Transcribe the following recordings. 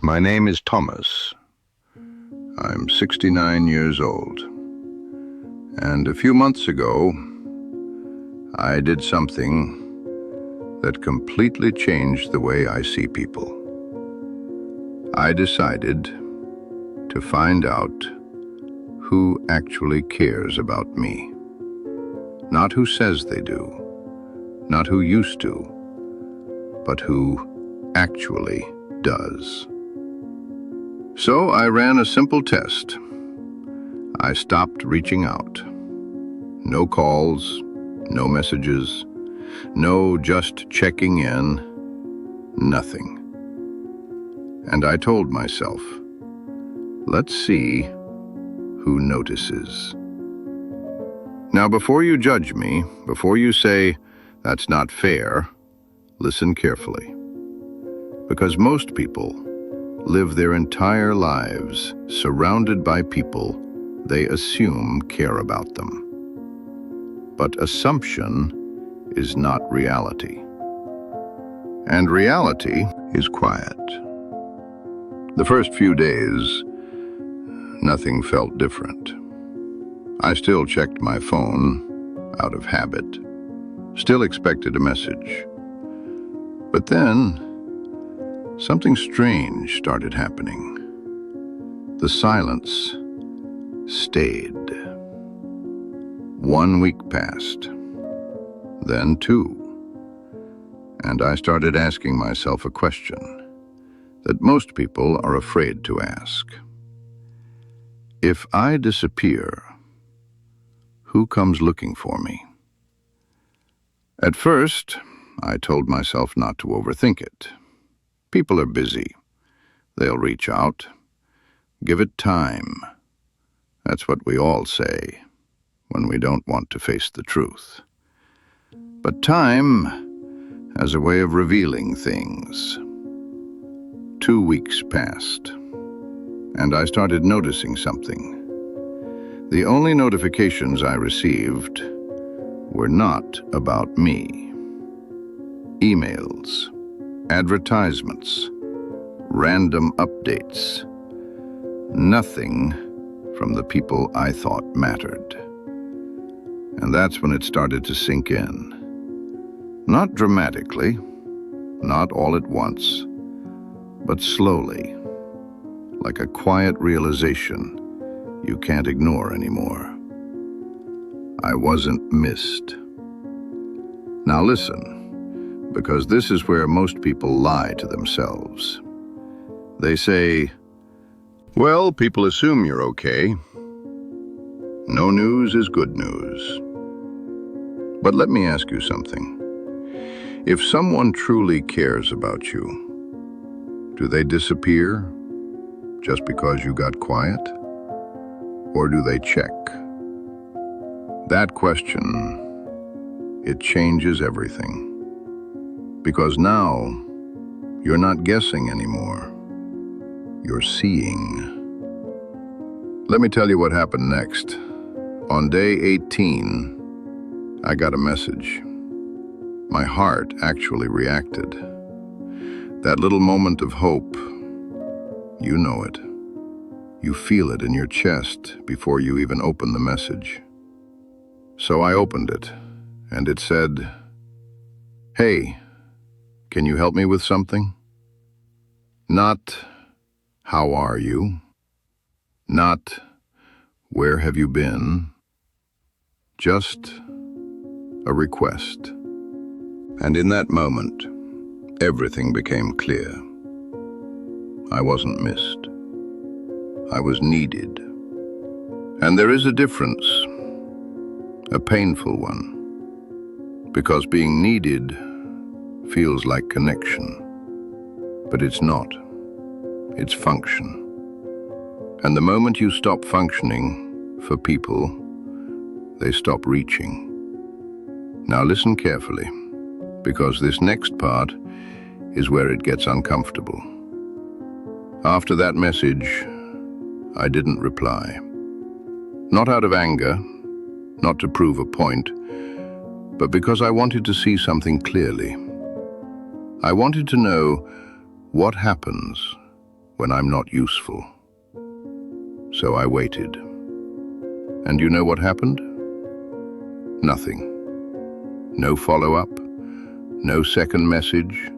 My name is Thomas. I'm 69 years old. And a few months ago, I did something that completely changed the way I see people. I decided to find out who actually cares about me. Not who says they do, not who used to, but who actually does. So I ran a simple test. I stopped reaching out. No calls, no messages, no just checking in, nothing. And I told myself, let's see who notices. Now, before you judge me, before you say, that's not fair, listen carefully. Because most people live their entire lives surrounded by people they assume care about them. But assumption is not reality. And reality is quiet. The first few days, nothing felt different. I still checked my phone out of habit, still expected a message. But then, something strange started happening. The silence stayed. 1 week passed, then 2. And I started asking myself a question that most people are afraid to ask. If I disappear, who comes looking for me? At first, I told myself not to overthink it. People are busy. They'll reach out. Give it time. That's what we all say when we don't want to face the truth. But time has a way of revealing things. 2 weeks passed, and I started noticing something. The only notifications I received were not about me. Emails, advertisements, random updates. Nothing from the people I thought mattered. And that's when it started to sink in. Not dramatically, not all at once, but slowly, like a quiet realization you can't ignore anymore. I wasn't missed. Now listen, because this is where most people lie to themselves. They say, well, people assume you're okay. No news is good news. But let me ask you something. If someone truly cares about you, do they disappear just because you got quiet? Or do they check? That question, it changes everything. Because now, you're not guessing anymore. You're seeing. Let me tell you what happened next. On day 18, I got a message. My heart actually reacted. That little moment of hope, you know it. You feel it in your chest before you even open the message. So I opened it, and it said, "Hey, can you help me with something?" Not, "How are you?" Not, "Where have you been?" Just a request. And in that moment, everything became clear. I wasn't missed. I was needed. And there is a difference, a painful one, because being needed feels like connection. But it's not. It's function. And the moment you stop functioning for people, they stop reaching. Now listen carefully, because this next part is where it gets uncomfortable. After that message, I didn't reply. Not out of anger, not to prove a point, but because I wanted to see something clearly. I wanted to know what happens when I'm not useful. So I waited. And you know what happened? Nothing. No follow-up, no second message,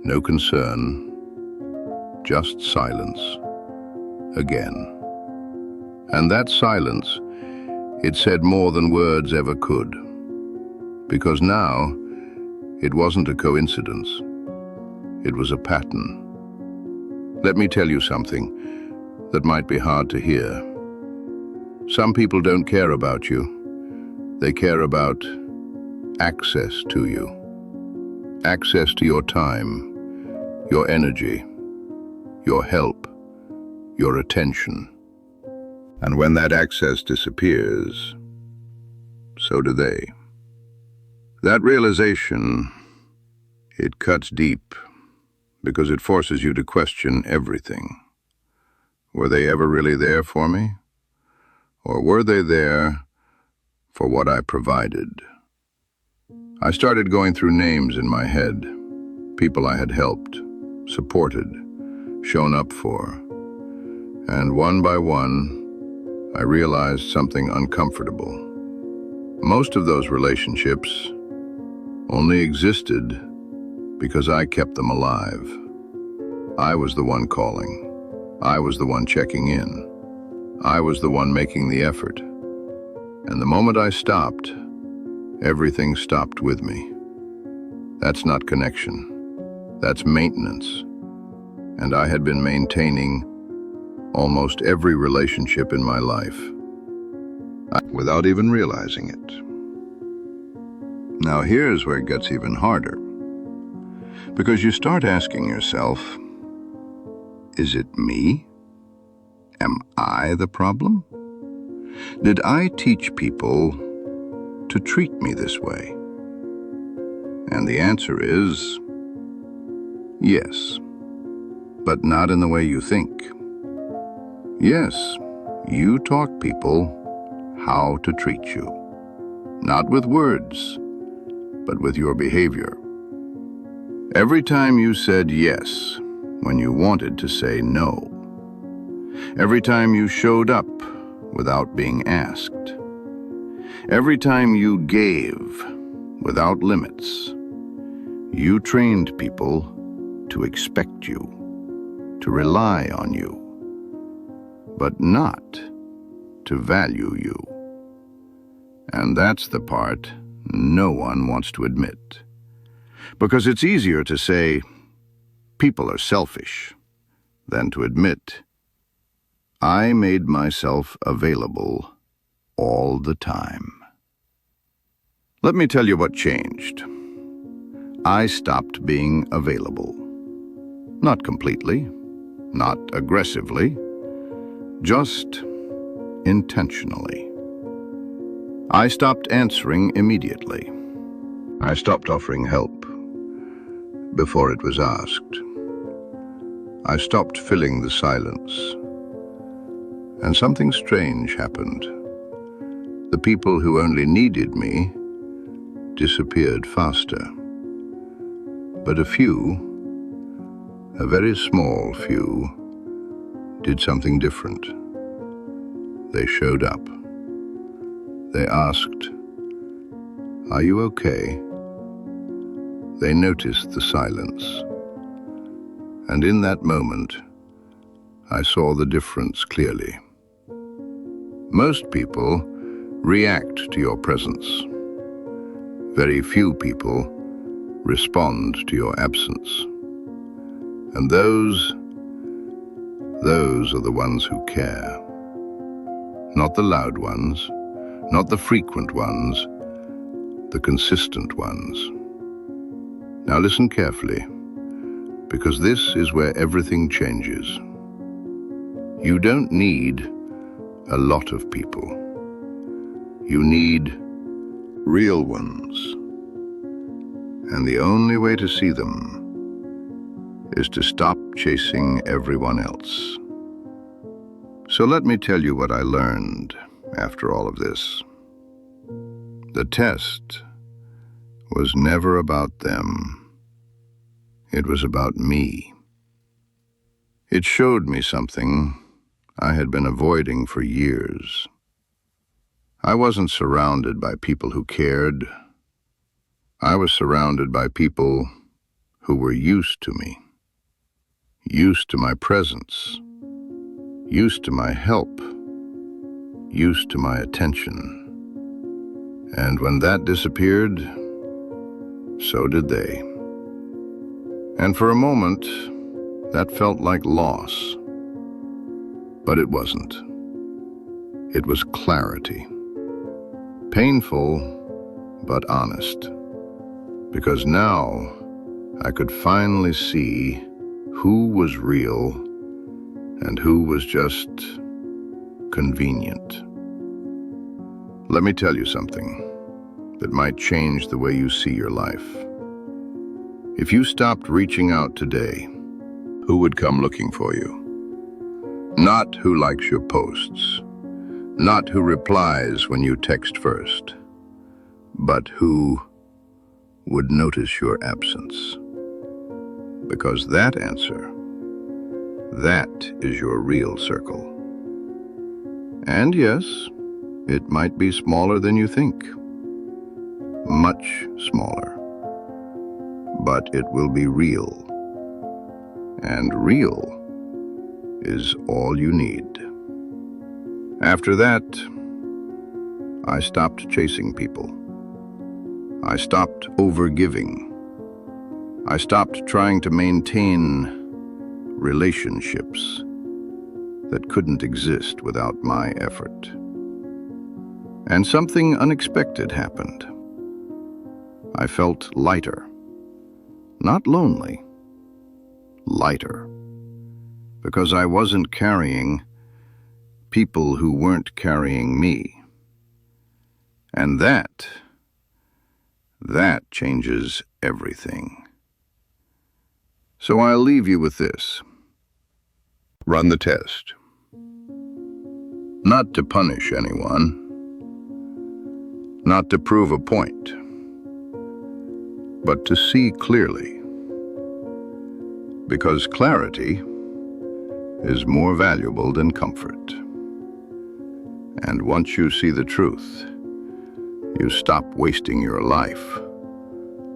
no concern, just silence. Again. And that silence, it said more than words ever could. Because now, it wasn't a coincidence. It was a pattern. Let me tell you something that might be hard to hear. Some people don't care about you. They care about access to you. Access to your time, your energy, your help, your attention. And when that access disappears, so do they. That realization, it cuts deep because it forces you to question everything. Were they ever really there for me? Or were they there for what I provided? I started going through names in my head, people I had helped, supported, shown up for. And one by one, I realized something uncomfortable. Most of those relationships only existed because I kept them alive. I was the one calling. I was the one checking in. I was the one making the effort. And the moment I stopped, everything stopped with me. That's not connection. That's maintenance. And I had been maintaining almost every relationship in my life without even realizing it. Now here's where it gets even harder. Because you start asking yourself, is it me? Am I the problem? Did I teach people to treat me this way? And the answer is yes, but not in the way you think. Yes, you taught people how to treat you, not with words, but with your behavior. Every time you said yes when you wanted to say no. Every time you showed up without being asked. Every time you gave without limits. You trained people to expect you, to rely on you, but not to value you. And that's the part no one wants to admit. Because it's easier to say, people are selfish, than to admit, I made myself available all the time. Let me tell you what changed. I stopped being available. Not completely, not aggressively, just intentionally. I stopped answering immediately. I stopped offering help before it was asked. I stopped filling the silence. And something strange happened. The people who only needed me disappeared faster. But a few, a very small few, did something different. They showed up. They asked, "Are you okay?" They noticed the silence. And in that moment, I saw the difference clearly. Most people react to your presence. Very few people respond to your absence. And those are the ones who care. Not the loud ones, not the frequent ones, the consistent ones. Now listen carefully, because this is where everything changes. You don't need a lot of people. You need real ones. And the only way to see them is to stop chasing everyone else. So let me tell you what I learned after all of this. The test was never about them. It was about me. It showed me something I had been avoiding for years. I wasn't surrounded by people who cared. I was surrounded by people who were used to me, used to my presence, used to my help, used to my attention. And when that disappeared, so did they. And for a moment, that felt like loss. But it wasn't. It was clarity. Painful, but honest. Because now I could finally see who was real and who was just convenient. Let me tell you something that might change the way you see your life. If you stopped reaching out today, who would come looking for you? Not who likes your posts, not who replies when you text first, but who would notice your absence. Because that answer, that is your real circle. And yes, it might be smaller than you think, much smaller, but it will be real. And real is all you need. After that, I stopped chasing people. I stopped overgiving. I stopped trying to maintain relationships that couldn't exist without my effort. And something unexpected happened. I felt lighter. Not lonely. Lighter. Because I wasn't carrying people who weren't carrying me. And that changes everything. So I'll leave you with this. Run the test. Not to punish anyone, not to prove a point, but to see clearly. Because clarity is more valuable than comfort. And once you see the truth, you stop wasting your life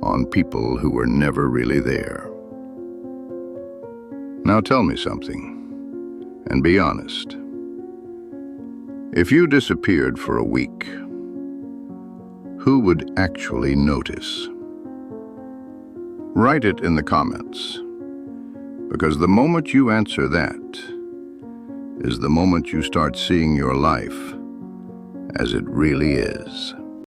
on people who were never really there. Now tell me something, and be honest. If you disappeared for a week, who would actually notice? Write it in the comments, because the moment you answer that is the moment you start seeing your life as it really is.